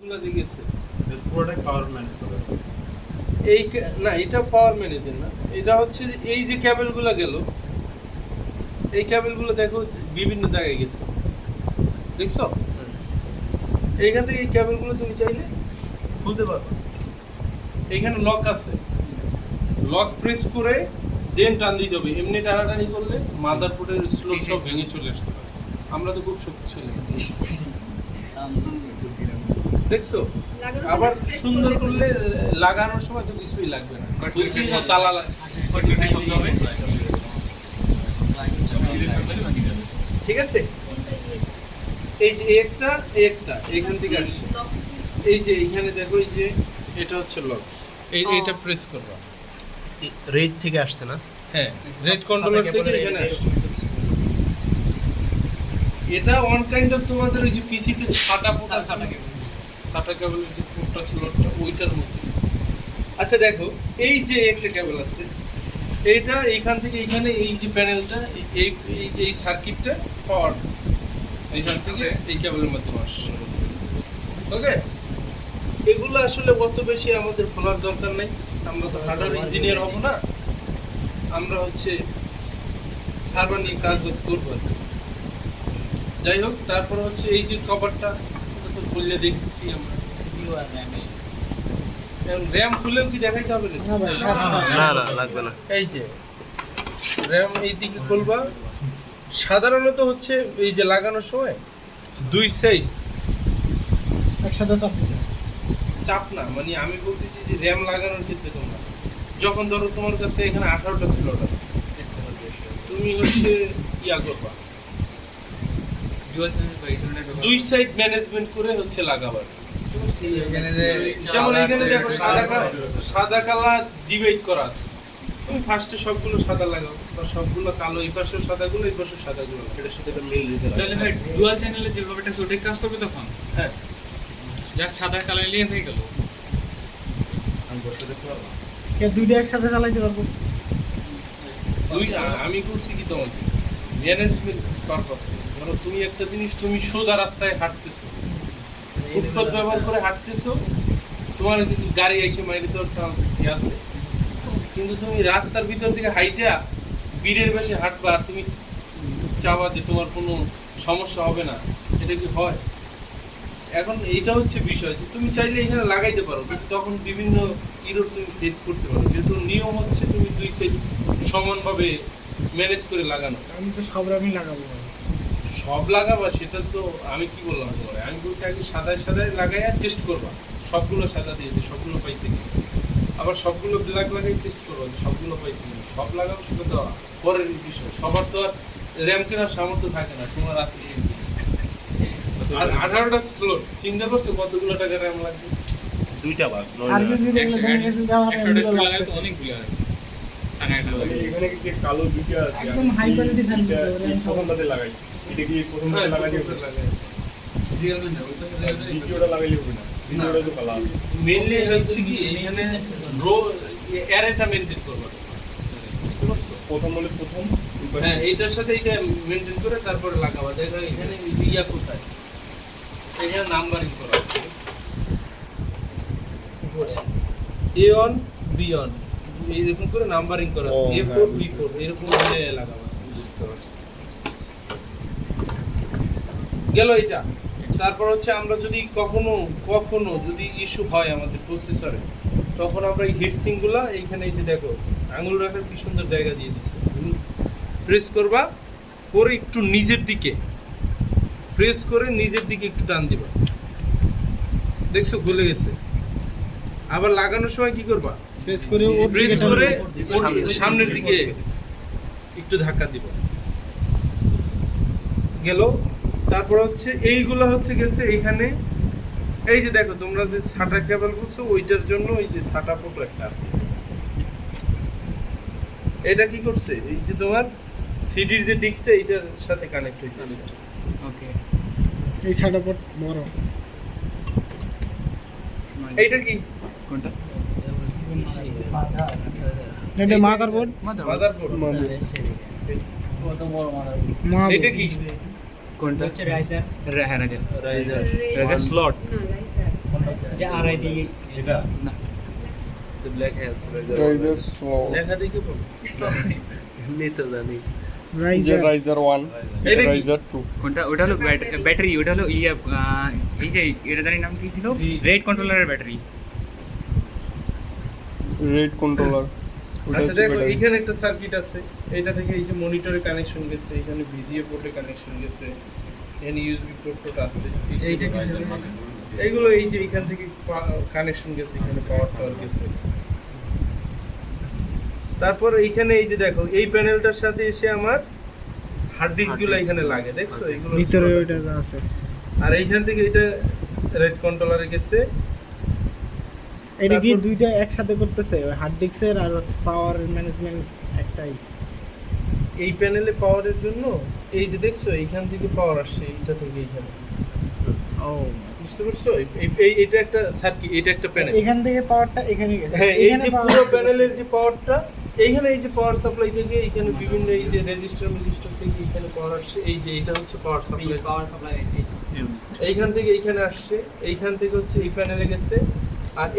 গুলো যে গেছে পুরোটাই পাওয়ার ম্যানেজ করে। এই না, এটা পাওয়ার ম্যানেজার না, এটা হচ্ছে যে এই যে ক্যাবেলগুলো গেল, এই ক্যাবেলগুলো দেখো বিভিন্ন জায়গায় গেছে, দেখছো? এইখান থেকে এই ক্যাবেলগুলো তুমি চাইলে খুলতে পারো। এইখানে লক আছে, লক প্রেস করে দেন টান দিতে হবে। এমনি টানাটানি করলে মাদারবোর্ডের স্লোট সব ভেঙে চলে আসতে পারে। আমরা তো খুব শক্তিশালী, দেখছো? আবার সুন্দর করলে লাগানোর সময় তো কিছুই লাগবে না, তালা শব্দ হবে, ঠিক আছে? এই যে একটা এখান থেকে আসছে, এই যে এইখানে দেখো, এই যে এটা হচ্ছে লক, এইটা প্রেস করবা। রেড থেকে আসছে না? হ্যাঁ, রেড কন্ট্রোলার থেকে এখানে আসছে। এটা ওয়ান কাইন্ড অফ তোমাদের ওই যে পিসিতে সাটা কেবলের যে কোটটা স্লটটা ওইটার মতো। আচ্ছা দেখো, এই যে একটা কেবল আছে, এইটা এইখান থেকে এইখানে এই যে প্যানেলটা, এই এই সার্কিটটা পাওয়ার এইখান থেকে এই কেবলের মাধ্যমে আসছে। ওকে, এগুলো আসলে অত বেশি আমাদের খোলার দরকার নেই, আমরা তো হার্ডওয়্যার ইঞ্জিনিয়ার হব না, আমরা হচ্ছে সার্ভার নিয়ে কাজ করবো। যাই হোক, তারপর হচ্ছে এই যে কভারটা তো খুললে দেখছি আমরা, র্যাম খুলেও কি দেখাইতে হবে না না, লাগবে না। এই যে র্যাম এই দিকে খুলবা। সাধারণত হচ্ছে এই যে লাগানোর সময় দুই সাইড একসাথে চাপ দিতে চাপ না, মানে আমি বলতেছি যে র্যাম লাগানোর ক্ষেত্রে তোমরা যখন ধরো তোমার কাছে এখানে 18টা স্লট আছে, তুমি হচ্ছে ইয়া করবা, দুই সাইড ম্যানেজমেন্ট করে হচ্ছে লাগাবার। যেমন এখানে দেখো সাদা কালার ডিভাইড করা আছে, তুমি ফার্স্টে সবগুলো সাদা লাগাও, বা সবগুলো কালো, এই পাশেও সাদাগুলো, এই পাশেও সাদাগুলো, এটার সাথে এটা মিল দিতে তাহলে ভাই ডুয়াল চ্যানেলে যেভাবে এটা সঠিক কাজ করবে তখন হ্যাঁ, জাস্ট সাদা কালার নিয়ে হয়ে গেল। আমি বসে দেখতে পারলাম। দুইটা একসাথে চালাইতে পারবো। আমি বলছি কি তোমাকে ম্যানেজমেন্ট পারপাসে, ধরো তুমি একটা জিনিস, তুমি সোজা রাস্তায় হাঁটতেছো, ফুটপাথ ব্যবহার করে হাঁটতেছো, তোমার গাড়ি এসে মাইরে দেওয়ার চান্স আছে, কিন্তু তুমি রাস্তার ভিতর থেকে হাইটা বীরের বেশে হাঁটবা আর তুমি চাওয়া যে তোমার কোনো সমস্যা হবে না, এটা কি হয়? এখন এইটা হচ্ছে বিষয় যে তুমি চাইলে এখানে লাগাইতে পারো, কিন্তু তখন বিভিন্ন ইরোর তুমি ফেস করতে পারো, যেহেতু নিয়ম হচ্ছে তুমি দুই সাইড সমানভাবে ম্যানেজ করে লাগানো। আমি তো সব র্যামই লাগাবো। সব লাগাবা সেটা তো আমি কি বললাম তোমার, আমি বলছি আগে সাদায় লাগাই আর টেস্ট করবা, সবগুলো সাদা দিয়েছে, সবগুলো পাইছে কি, আবার সবগুলো ব্ল্যাক লাগাই টেস্ট করবা যে সবগুলো পাইছে কি। সব লাগাবো সেটা তো পরের বিষয়, সবার তো আর র্যাম কেনার সামর্থ্য থাকে না, তোমার আছে। আর 18টা স্লট চিন্তা করছো কতগুলো টাকা র্যাম লাগবে? দুইটা ভাগ। সার্ভিস দিতে গেলে দেখা গেছে যে আমার একশো ডিসপ্লে লাগালে তো অনেকগুলো হয়। এখানে কি যে কালো দুইটা আছে, একদম high quality সার্ভিস দেবে, এই প্রথমটাতে লাগাই, এটা কি প্রথমটাতে লাগাই যাবে? দ্বিতীয়টা লাগাই যাবে না, দ্বিতীয়টা তো কালো আছে। মেইনলি হচ্ছে কি এখানে রো অ্যারেটা মেইনটেইন করবা, বুঝতে পারছো? প্রথম হলে প্রথম, হ্যাঁ, এইটার সাথে এইটা মেইনটেইন করে তারপরে লাগাবা। দেখো এখানে ইয়া কোথায়, এখানে নাম্বারিং করা আছে, A1 B1 এইরকম করে নাম্বারিং করা আছে, ও, A4 হ্যাঁ, B4 এরকম করে লাগাবা। বুঝতে পারছি। গেল এটা। তারপর হচ্ছে আমরা যদি কখনো যদি ইস্যু হয় আমাদের প্রসেসরে, তখন আমরা এই হিটসিংগুলা এইখানে এই যে দেখো আঙুল রাখার কি সুন্দর জায়গা দিয়ে দিচ্ছে, প্রেস করবা করে একটু নিজের দিকে প্রেস করে নিজের দিকে একটু টান দিবা, দেখছো খুলে গেছে। আবার লাগানোর সময় কি করবা, প্রেস করে সামনের দিকে একটু ধাক্কা দিবা, গেল। তারপর হচ্ছে এইগুলো হচ্ছে গেছে এইখানে, এই যে দেখো তোমরা যে সাটা কেবল বলছো ওইটার জন্য এই যে সাটা পোর্ট একটা আছে, এটা কি করছে, এই যে তোমার সিডির যে ডিস্কটা এইটার সাথে কানেক্ট হয়েছে। ওকে, এই সাইডটা বড়। এইটা কি কোনটা? এটা মাদারবোর্ড। মাদারবোর্ড, কত বড় মাদারবোর্ড। এটা কি কোনটা? হচ্ছে রাইজার। হ্যাঁ, রাইজার। Raiser raiser slot. যে RID এটা না তো লেখা আছে রাইজার স্লো লেখা দেখে বল এমনি তো জানি যে রাইজার রাইজার 1 এটা কি? রাইজার 2 কোনটা ওটা হলো ব্যাটারি ওটা হলো ইয়ে এই যে এটা জানি নাম কি ছিল রেড কন্ট্রোলারের ব্যাটারি রেড কন্ট্রোলার আচ্ছা দেখো এখানে একটা সার্কিট আছে এটা থেকে এই যে মনিটরে কানেকশন গেছে এখানে ভিজিএ পোর্টে কানেকশন গেছে এখানে ইউএসবি পোর্ট আছে এইটা কি এইগুলো এই যে এখান থেকে কানেকশন গেছে এখানে পাওয়ার টাওয়ার গেছে তারপর এইখানে এই যে দেখো এই প্যানেলটার সাথে এসে আমার হার্ড ডিস্ক গুলো এখানে লাগে দেখছো এগুলো ভিতরে ওইটা আছে আর এইখান থেকে এটা রেড কন্ট্রোলারে গেছে এটা কি তারপর- দুইটা একসাথে করতেছে ওই হার্ড ডিস্কের আর হচ্ছে পাওয়ার ম্যানেজমেন্ট একটাই এই প্যানেলে পাওয়ারের জন্য এই যে দেখছো এইখান থেকে পাওয়ার আসছে এইটা থেকে এইখানে ও বুঝতে পারছো এটা একটা সার্কিট এটা একটা প্যানেল এখান থেকে পাওয়ারটা এখানে গেছে হ্যাঁ এই এখানে যে power পুরো আসছে। প্যানেলের যে পাওয়ারটা এইখানে এই যে পাওয়ার সাপ্লাই থেকে এখানে বিভিন্ন এই যে রেজিস্টার থেকে এখানে পাওয়ার আসছে এই যে এটা হচ্ছে পাওয়ার সাপ্লাই পাওয়ার সাপ্লাই এইখান থেকে এইখানে আসছে এইখান থেকে হচ্ছে এই প্যানেলে গেছে আর